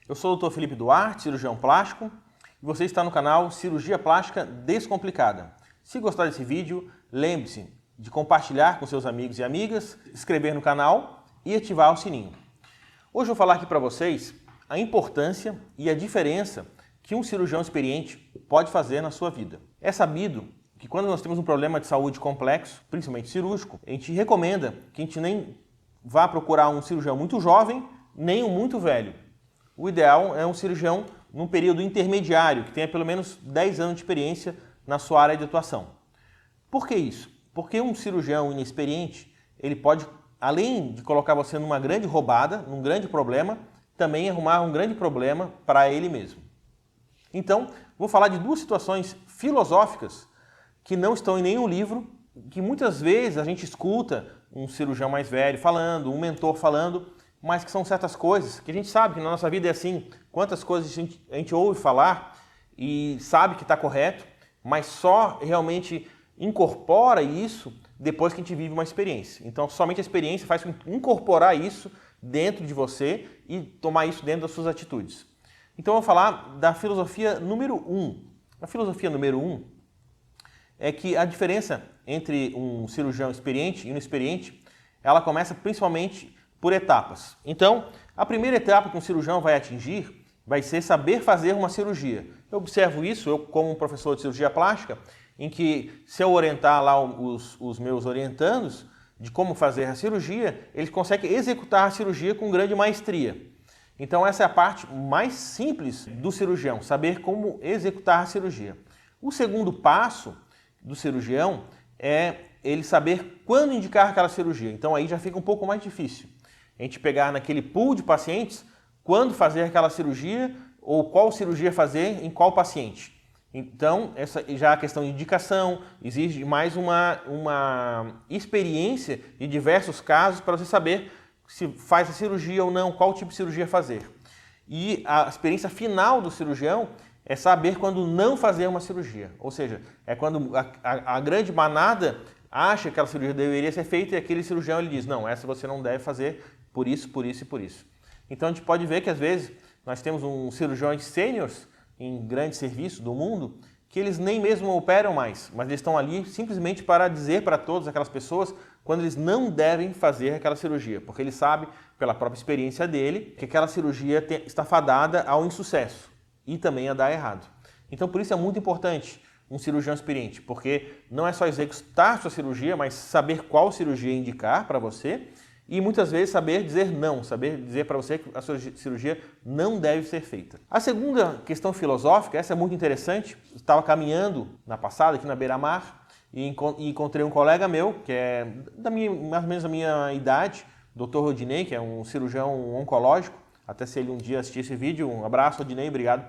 Eu sou o Dr. Felipe Duarte, cirurgião plástico, e você está no canal Cirurgia Plástica Descomplicada. Se gostar desse vídeo, lembre-se de compartilhar com seus amigos e amigas, inscrever no canal e ativar o sininho. Hoje eu vou falar aqui para vocês a importância e a diferença que um cirurgião experiente pode fazer na sua vida. É sabido que quando nós temos um problema de saúde complexo, principalmente cirúrgico, a gente recomenda que a gente nem vá procurar um cirurgião muito jovem, nem um muito velho. O ideal é um cirurgião num período intermediário, que tenha pelo menos 10 anos de experiência na sua área de atuação. Por que isso? Porque um cirurgião inexperiente, ele pode, além de colocar você numa grande roubada, num grande problema, também arrumar um grande problema para ele mesmo. Então, vou falar de duas situações filosóficas que não estão em nenhum livro, que muitas vezes a gente escuta um cirurgião mais velho falando, um mentor falando, mas que são certas coisas que a gente sabe que na nossa vida é assim, quantas coisas a gente ouve falar e sabe que está correto, mas só realmente incorpora isso depois que a gente vive uma experiência. Então, somente a experiência faz incorporar isso dentro de você e tomar isso dentro das suas atitudes. Então, eu vou falar da filosofia número 1. A filosofia número 1 é que a diferença entre um cirurgião experiente e inexperiente, ela começa principalmente por etapas. Então, a primeira etapa que um cirurgião vai atingir vai ser saber fazer uma cirurgia. Eu observo isso, eu como um professor de cirurgia plástica, em que se eu orientar lá os meus orientandos de como fazer a cirurgia, eles conseguem executar a cirurgia com grande maestria. Então essa é a parte mais simples do cirurgião, saber como executar a cirurgia. O segundo passo do cirurgião é ele saber quando indicar aquela cirurgia. Então aí já fica um pouco mais difícil. A gente pegar naquele pool de pacientes, quando fazer aquela cirurgia ou qual cirurgia fazer em qual paciente. Então, essa já a questão de indicação, exige mais uma experiência de diversos casos para você saber se faz a cirurgia ou não, qual tipo de cirurgia fazer. E a experiência final do cirurgião é saber quando não fazer uma cirurgia. Ou seja, é quando a grande manada acha que aquela cirurgia deveria ser feita e aquele cirurgião ele diz, não, essa você não deve fazer por isso, por isso e por isso. Então a gente pode ver que às vezes nós temos cirurgiões sêniores em grandes serviços do mundo que eles nem mesmo operam mais, mas eles estão ali simplesmente para dizer para todas aquelas pessoas quando eles não devem fazer aquela cirurgia, porque ele sabe, pela própria experiência dele, que aquela cirurgia está fadada ao insucesso e também a dar errado. Então por isso é muito importante um cirurgião experiente, porque não é só executar sua cirurgia, mas saber qual cirurgia indicar para você e muitas vezes saber dizer não, saber dizer para você que a sua cirurgia não deve ser feita. A segunda questão filosófica, essa é muito interessante, eu estava caminhando na passada aqui na beira-mar e encontrei um colega meu, que é mais ou menos da minha idade, Dr. Rodinei, que é um cirurgião oncológico, até se ele um dia assistir esse vídeo, um abraço Rodinei, obrigado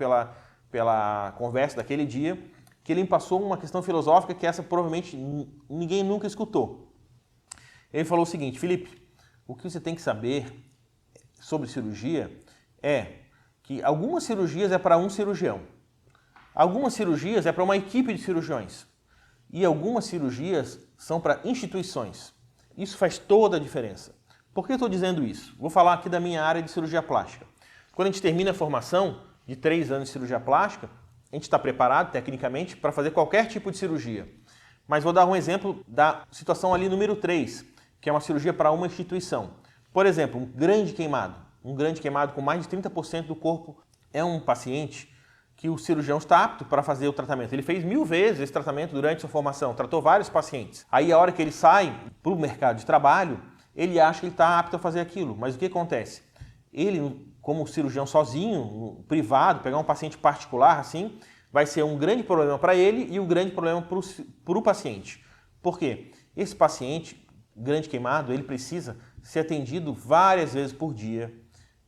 pela conversa daquele dia, que ele me passou uma questão filosófica que essa provavelmente ninguém nunca escutou. Ele falou o seguinte, Felipe, o que você tem que saber sobre cirurgia é que algumas cirurgias é para um cirurgião, algumas cirurgias é para uma equipe de cirurgiões e algumas cirurgias são para instituições. Isso faz toda a diferença. Por que eu estou dizendo isso? Vou falar aqui da minha área de cirurgia plástica. Quando a gente termina a formação de 3 anos de cirurgia plástica, a gente está preparado tecnicamente para fazer qualquer tipo de cirurgia. Mas vou dar um exemplo da situação ali número 3, que é uma cirurgia para uma instituição. Por exemplo, um grande queimado com mais de 30% do corpo é um paciente que o cirurgião está apto para fazer o tratamento. Ele fez 1000 vezes esse tratamento durante sua formação, tratou vários pacientes. Aí a hora que ele sai para o mercado de trabalho, ele acha que ele está apto a fazer aquilo. Mas o que acontece? Ele, como cirurgião sozinho, privado, pegar um paciente particular assim, vai ser um grande problema para ele e um grande problema para o paciente. Por quê? Esse paciente grande queimado, ele precisa ser atendido várias vezes por dia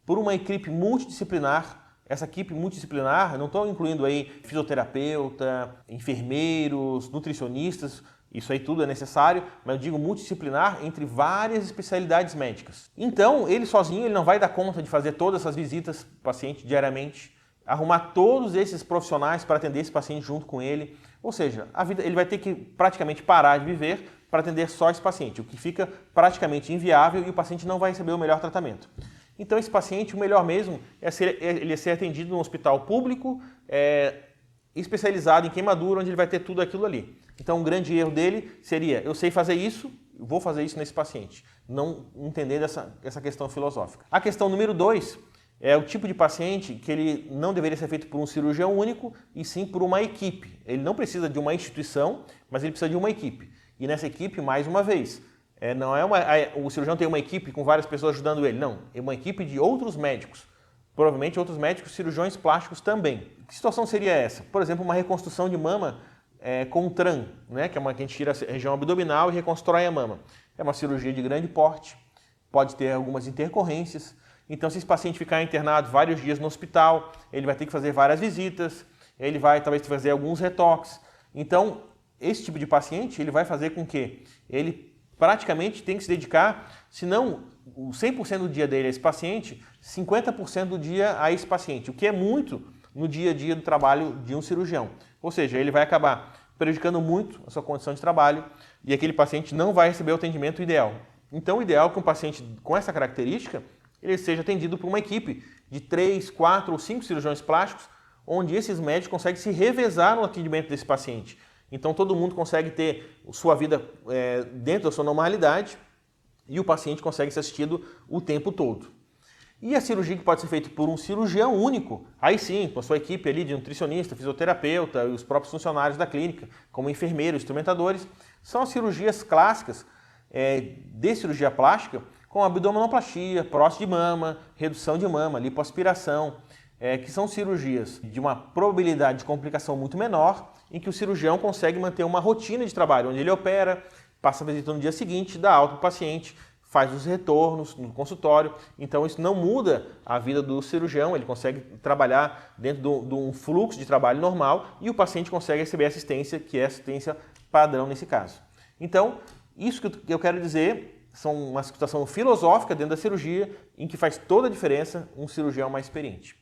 por uma equipe multidisciplinar. Essa equipe multidisciplinar, não estou incluindo aí fisioterapeuta, enfermeiros, nutricionistas, isso aí tudo é necessário, mas eu digo multidisciplinar entre várias especialidades médicas. Então, ele sozinho ele não vai dar conta de fazer todas essas visitas para o paciente diariamente, arrumar todos esses profissionais para atender esse paciente junto com ele. Ou seja, ele vai ter que praticamente parar de viver para atender só esse paciente, o que fica praticamente inviável e o paciente não vai receber o melhor tratamento. Então esse paciente, o melhor mesmo é ele ser atendido num hospital público, especializado em queimadura, onde ele vai ter tudo aquilo ali. Então, um grande erro dele seria, eu sei fazer isso, vou fazer isso nesse paciente, não entendendo essa questão filosófica. A questão número 2 é o tipo de paciente que ele não deveria ser feito por um cirurgião único, e sim por uma equipe. Ele não precisa de uma instituição, mas ele precisa de uma equipe. E nessa equipe, mais uma vez, o cirurgião tem uma equipe com várias pessoas ajudando ele, não. É uma equipe de outros médicos. Provavelmente outros médicos cirurgiões plásticos também. Que situação seria essa? Por exemplo, uma reconstrução de mama com TRAN, né? Que é que a gente tira a região abdominal e reconstrói a mama. É uma cirurgia de grande porte, pode ter algumas intercorrências. Então, se esse paciente ficar internado vários dias no hospital, ele vai ter que fazer várias visitas, ele vai talvez fazer alguns retoques. Então, esse tipo de paciente, ele vai fazer com que ele praticamente tem que se dedicar, se não 100% do dia dele a esse paciente, 50% do dia a esse paciente, o que é muito no dia a dia do trabalho de um cirurgião. Ou seja, ele vai acabar prejudicando muito a sua condição de trabalho e aquele paciente não vai receber o atendimento ideal. Então, o ideal é que um paciente com essa característica, ele seja atendido por uma equipe de 3, 4 ou 5 cirurgiões plásticos, onde esses médicos conseguem se revezar no atendimento desse paciente. Então, todo mundo consegue ter sua vida dentro da sua normalidade e o paciente consegue ser assistido o tempo todo. E a cirurgia que pode ser feita por um cirurgião único, aí sim, com a sua equipe ali de nutricionista, fisioterapeuta e os próprios funcionários da clínica, como enfermeiros, instrumentadores, são as cirurgias clássicas de cirurgia plástica, com abdominoplastia, prótese de mama, redução de mama, lipoaspiração, que são cirurgias de uma probabilidade de complicação muito menor, em que o cirurgião consegue manter uma rotina de trabalho, onde ele opera, passa a visita no dia seguinte, dá alta para o paciente, faz os retornos no consultório. Então isso não muda a vida do cirurgião, ele consegue trabalhar dentro de um fluxo de trabalho normal e o paciente consegue receber assistência, que é assistência padrão nesse caso. Então, isso que eu quero dizer são uma situação filosófica dentro da cirurgia em que faz toda a diferença um cirurgião mais experiente.